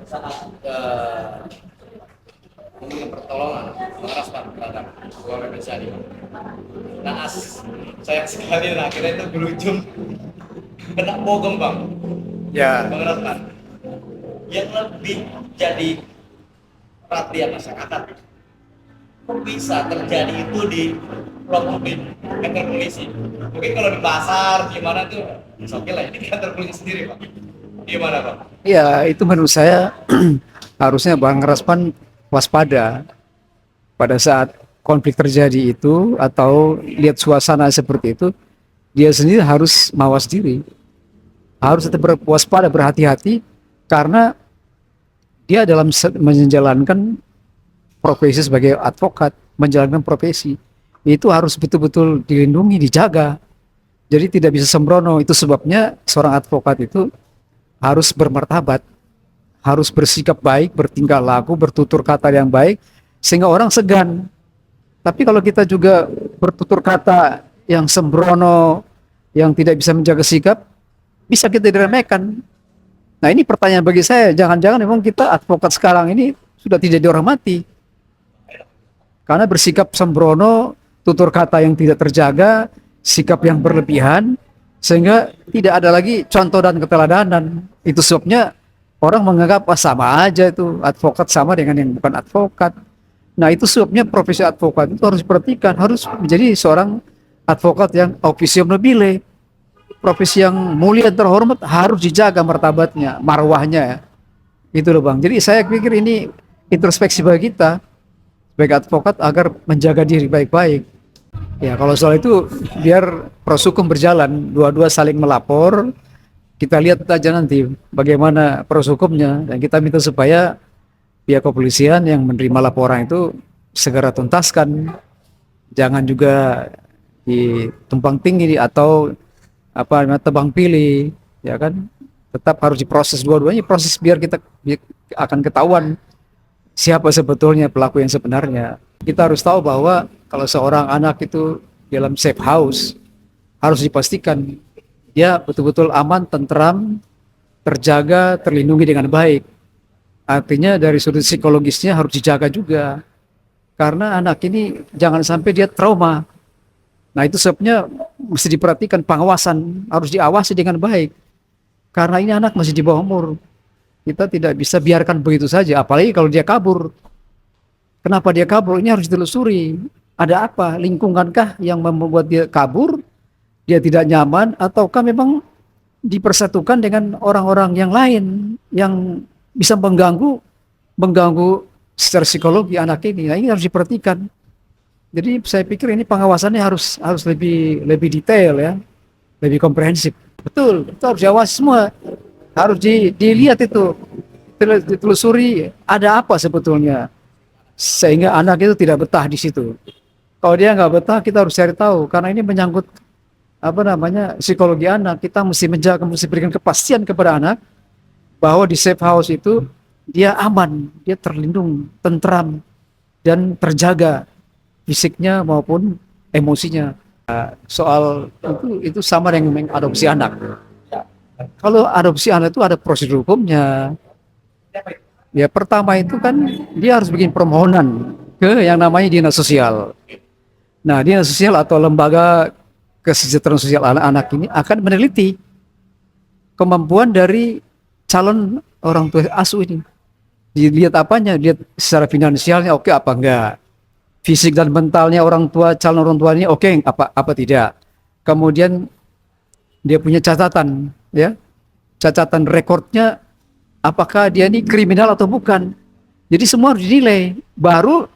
saat memberi pertolongan mengeraskan terhadap keluarga Besari. Naas sayang sekali dan akhirnya itu berujung kena bogem bang. Ya, Mengeraskan yang lebih jadi perhatian masyarakat. Kok bisa terjadi itu di kelompok di kantor polisi? Mungkin kalau di pasar gimana tuh, oke lah ini kantor polisi sendiri pak. Gimana pak? ya itu menurut saya harusnya Bang Raspan waspada pada saat konflik terjadi itu atau lihat suasana seperti itu, dia sendiri harus mawas diri, harus tetap berwaspada, berhati-hati karena dia dalam menjalankan profesi sebagai advokat, menjalankan profesi itu harus betul-betul dilindungi, dijaga. Jadi tidak bisa sembrono. Itu sebabnya seorang advokat itu harus bermartabat, harus bersikap baik, bertingkah laku, bertutur kata yang baik, sehingga orang segan. Tapi kalau kita juga bertutur kata yang sembrono, yang tidak bisa menjaga sikap, bisa kita diremehkan. Nah ini pertanyaan bagi saya, jangan-jangan memang kita advokat sekarang ini sudah tidak dihormati. Karena bersikap sembrono, tutur kata yang tidak terjaga, sikap yang berlebihan, sehingga tidak ada lagi contoh dan keteladanan. Itu sebabnya orang menganggap sama aja itu advokat sama dengan yang bukan advokat. Nah itu sebabnya profesi advokat itu harus diperhatikan, harus menjadi seorang advokat yang officium nobile, profesi yang mulia dan terhormat, harus dijaga martabatnya, marwahnya ya. Itu loh bang. Jadi saya pikir ini introspeksi bagi kita sebagai advokat agar menjaga diri baik-baik. Ya kalau soal itu biar proses hukum berjalan, dua-dua saling melapor, kita lihat aja nanti bagaimana proses hukumnya dan kita minta supaya pihak kepolisian yang menerima laporan itu segera tuntaskan, jangan juga ditumpang tinggi atau apa namanya tebang pilih, ya kan? Tetap harus diproses dua-duanya, proses biar kita akan ketahuan siapa sebetulnya pelaku yang sebenarnya. Kita harus tahu bahwa kalau seorang anak itu dalam safe house harus dipastikan dia betul-betul aman, tentram, terjaga, terlindungi dengan baik. Artinya dari sudut psikologisnya harus dijaga juga. Karena anak ini jangan sampai dia trauma. Nah itu sebabnya mesti diperhatikan pengawasan, harus diawasi dengan baik. Karena ini anak masih di bawah umur. Kita tidak bisa biarkan begitu saja, apalagi kalau dia kabur. Kenapa dia kabur? Ini harus ditelusuri. Ada apa? Lingkungankah yang membuat dia kabur? Dia tidak nyaman? Ataukah memang dipersatukan dengan orang-orang yang lain yang bisa mengganggu secara psikologi anak ini? Nah, ini harus diperhatikan. Jadi saya pikir ini pengawasannya harus lebih detail ya, lebih komprehensif. Betul, itu harus diawasi semua. Harus dilihat itu, ditelusuri ada apa sebetulnya sehingga anak itu tidak betah di situ. Kalau dia nggak betah, kita harus cari tahu karena ini menyangkut apa namanya psikologi anak. Kita mesti menjaga, mesti berikan kepastian kepada anak bahwa di safe house itu dia aman, dia terlindung, tentram dan terjaga fisiknya maupun emosinya. Soal itu sama dengan mengadopsi anak. Kalau adopsi anak itu ada prosedur hukumnya. Ya pertama itu kan dia harus bikin permohonan ke yang namanya dinas sosial. Nah dinas sosial atau lembaga kesejahteraan sosial anak-anak ini akan meneliti kemampuan dari calon orang tua asuh ini. Dilihat apanya, lihat secara finansialnya oke apa enggak, fisik dan mentalnya orang tua calon orang tua ini oke apa tidak. Kemudian dia punya catatan ya, catatan rekornya apakah dia ini kriminal atau bukan. Jadi semua harus dinilai. Baru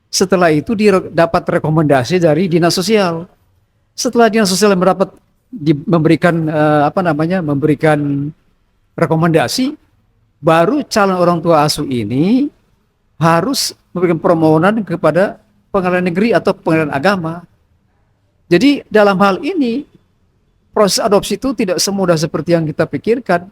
setelah itu dapat rekomendasi dari dinas sosial. Setelah dinas sosial memberikan memberikan rekomendasi, baru calon orang tua asuh ini harus memberikan permohonan kepada pengadilan negeri atau pengadilan agama. Jadi dalam hal ini proses adopsi itu tidak semudah seperti yang kita pikirkan.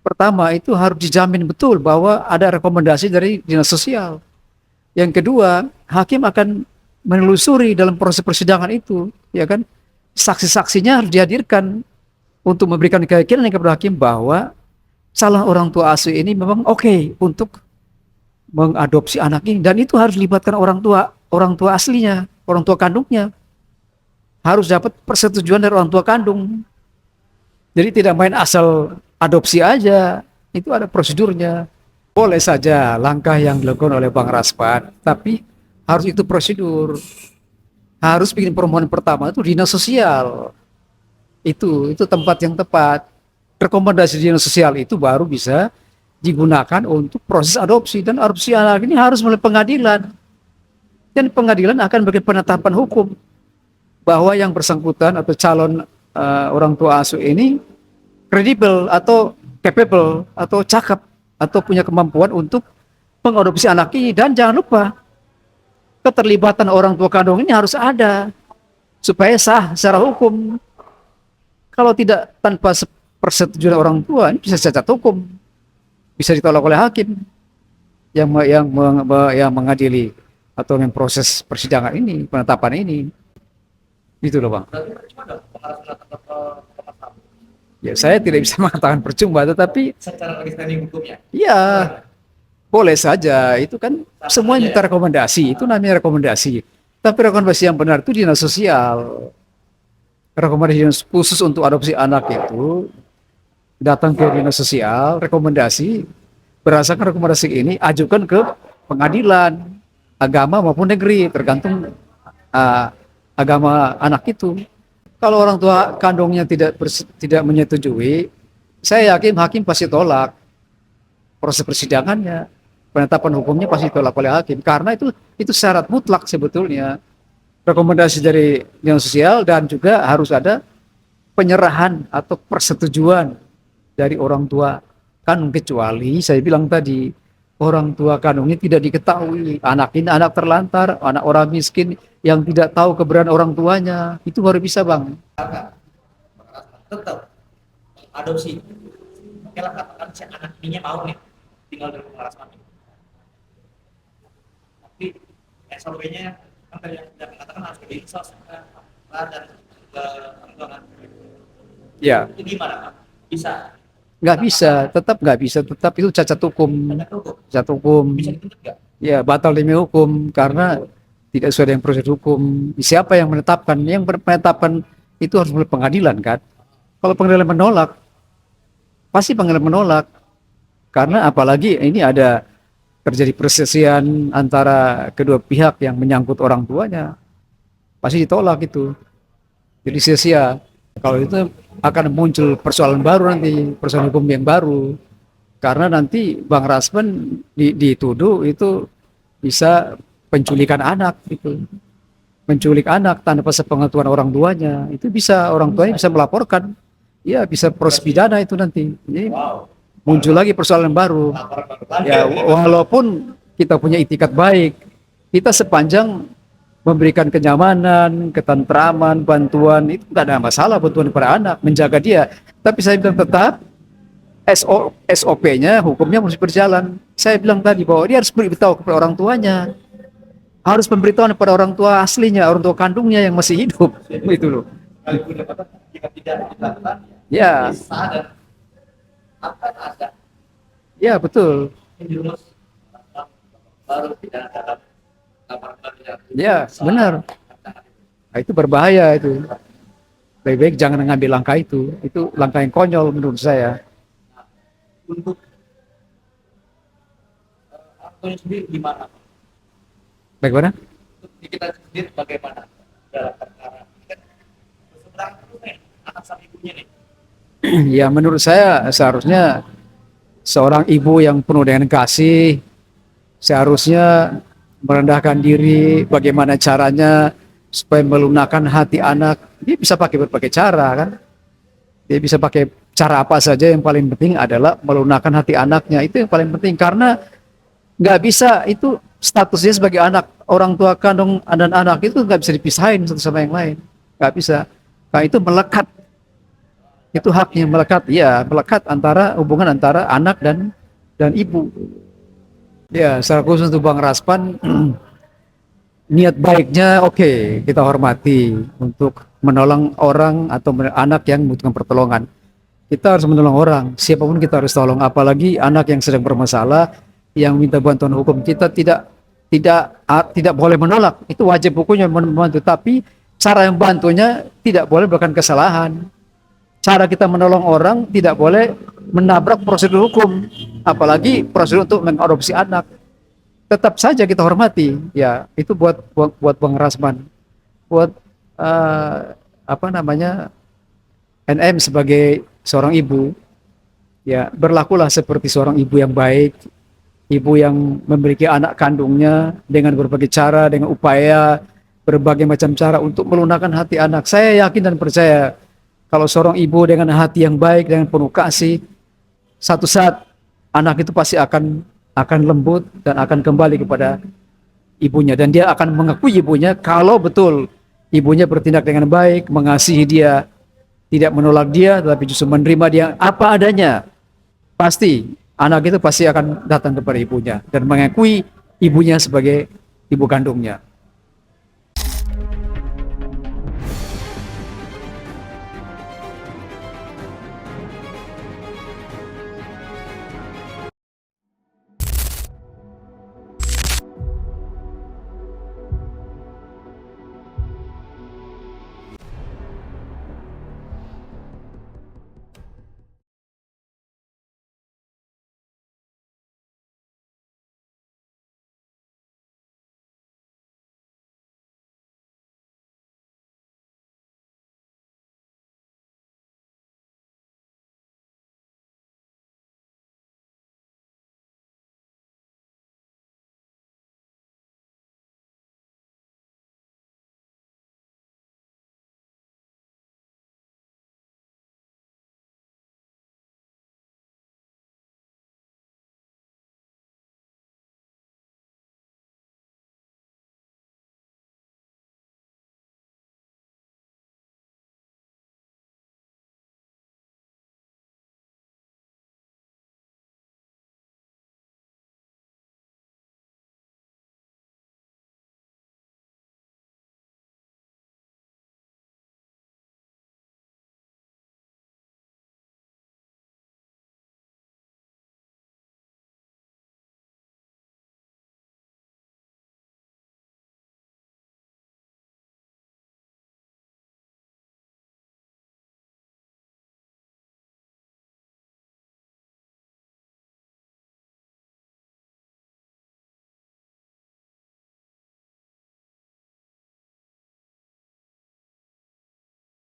Pertama itu harus dijamin betul bahwa ada rekomendasi dari dinas sosial. Yang kedua, hakim akan menelusuri dalam proses persidangan itu, ya kan? Saksi-saksinya harus dihadirkan untuk memberikan keyakinan kepada hakim bahwa calon orang tua asuh ini memang oke untuk mengadopsi anak ini, dan itu harus libatkan orang tua aslinya, orang tua kandungnya, harus dapat persetujuan dari orang tua kandung. Jadi tidak main asal adopsi aja, itu ada prosedurnya. Boleh saja langkah yang dilakukan oleh Bang Raspan, tapi harus itu prosedur. Harus bikin permohonan pertama itu dinas sosial. Itu tempat yang tepat. Rekomendasi dinas sosial itu baru bisa digunakan untuk proses adopsi, dan adopsi anak ini harus melalui pengadilan. Dan pengadilan akan bagi penetapan hukum bahwa yang bersangkutan atau calon orang tua asuh ini kredibel atau capable atau cakap atau punya kemampuan untuk mengadopsi anak ini. Dan jangan lupa keterlibatan orang tua kandung ini harus ada supaya sah secara hukum. Kalau tidak, tanpa persetujuan orang tua, ini bisa cacat hukum, bisa ditolak oleh hakim yang mengadili atau yang proses persidangan ini, penetapan ini. Gitu loh Bang. Berarti percuma dong pengharasan ke Komnas HAM. Ya saya tidak bisa mengatakan percuma, tetapi Secara lagi standing hukumnya. ya boleh saja, itu kan semua minta rekomendasi, itu namanya rekomendasi. Tapi rekomendasi yang benar itu dinas sosial. Rekomendasi khusus untuk adopsi anak itu datang ke dinas sosial, rekomendasi, berdasarkan rekomendasi ini ajukan ke pengadilan agama maupun negeri, tergantung agama anak itu. Kalau orang tua kandungnya tidak menyetujui, saya yakin hakim pasti tolak proses persidangannya. Penetapan hukumnya pasti ditolak oleh hakim, karena itu syarat mutlak sebetulnya. Rekomendasi dari dinas sosial, dan juga harus ada penyerahan atau persetujuan dari orang tua kandung, kecuali saya bilang tadi orang tua kandungnya tidak diketahui, anak ini anak terlantar, anak orang miskin yang tidak tahu keberadaan orang tuanya, itu baru bisa Bang. Tetap adopsi. Oke lah, katakan si anak ininya mau nih tinggal di rumah Rasmani. Tapi SOP-nya kan tadi yang sudah mengatakan harus ke dinsos dan pengembangan. Ya, Itu gimana Pak? Bisa? nggak bisa, tetap itu cacat hukum, Banyak hukum. cacat hukum. Bisa dituntut nggak? Ya, batal demi hukum karena tidak sesuai dengan prosedur hukum. Siapa yang menetapkan? Yang menetapkan itu harus melalui pengadilan kan. Kalau pengadilan menolak, pasti pengadilan menolak. Karena apalagi ini ada terjadi perselisihan antara kedua pihak yang menyangkut orang tuanya, pasti ditolak itu. Jadi sia-sia. Kalau itu akan muncul persoalan baru nanti, persoalan hukum yang baru. Karena nanti Bang Rasman dituduh itu bisa penculikan anak gitu. Menculik anak tanpa sepengetahuan orang tuanya. Itu bisa, orang tuanya bisa melaporkan. Ya, bisa proses pidana itu nanti. Jadi Wow. muncul lagi persoalan baru. Laporan baru lagi. Ya, walaupun kita punya itikat baik, kita sepanjang memberikan kenyamanan, ketentraman, bantuan, itu nggak ada masalah, bantuan kepada anak, menjaga dia. Tapi saya bilang tetap SOP-nya, hukumnya mesti berjalan. Saya bilang tadi bahwa dia harus beritahu kepada orang tuanya, harus memberitahu kepada orang tua aslinya, orang tua kandungnya yang masih hidup, itu loh. Kalau dapatkan jika tidak dilakukan, Ya, sah dan akan ada ya betul. menjerumus baru tidak dalam laporan baru yang Ya, benar. Nah, itu berbahaya itu. Lebih baik jangan mengambil langkah itu. Itu langkah yang konyol menurut saya. untuk akunya sendiri gimana? Bagaimana? Untuk kita sendiri bagaimana dalam perkara ini kan berseberangan terus nih anak sama ibunya nih. Ya menurut saya seharusnya seorang ibu yang penuh dengan kasih seharusnya merendahkan diri, bagaimana caranya supaya melunakkan hati anak. Dia bisa pakai berbagai cara kan. Dia bisa pakai cara apa saja, yang paling penting adalah melunakkan hati anaknya. Itu yang paling penting, karena nggak bisa, itu statusnya sebagai anak, orang tua kandung dan anak itu nggak bisa dipisahin satu sama yang lain. Nggak bisa. Nah itu melekat. Itu haknya melekat, ya melekat antara hubungan antara anak dan ibu. Ya, secara khusus untuk Bang Raspan, niat baiknya oke, kita hormati untuk menolong orang atau anak yang membutuhkan pertolongan. Kita harus menolong orang, siapapun kita harus tolong, apalagi anak yang sedang bermasalah, yang minta bantuan hukum. Kita tidak boleh menolak, itu wajib hukumnya membantu, tapi cara yang bantunya tidak boleh melakukan kesalahan. Cara kita menolong orang tidak boleh menabrak prosedur hukum, apalagi prosedur untuk mengadopsi anak. Tetap saja kita hormati, ya itu buat Bang Rasman, buat apa namanya, NM sebagai seorang ibu, ya berlakulah seperti seorang ibu yang baik, ibu yang memiliki anak kandungnya dengan berbagai cara, dengan upaya berbagai macam cara untuk melunakkan hati anak. Saya yakin dan percaya kalau seorang ibu dengan hati yang baik, dengan penuh kasih, satu saat anak itu pasti akan lembut dan akan kembali kepada ibunya, dan dia akan mengakui ibunya kalau betul ibunya bertindak dengan baik, mengasihi dia, tidak menolak dia, tetapi justru menerima dia apa adanya. Pasti anak itu pasti akan datang kepada ibunya dan mengakui ibunya sebagai ibu kandungnya.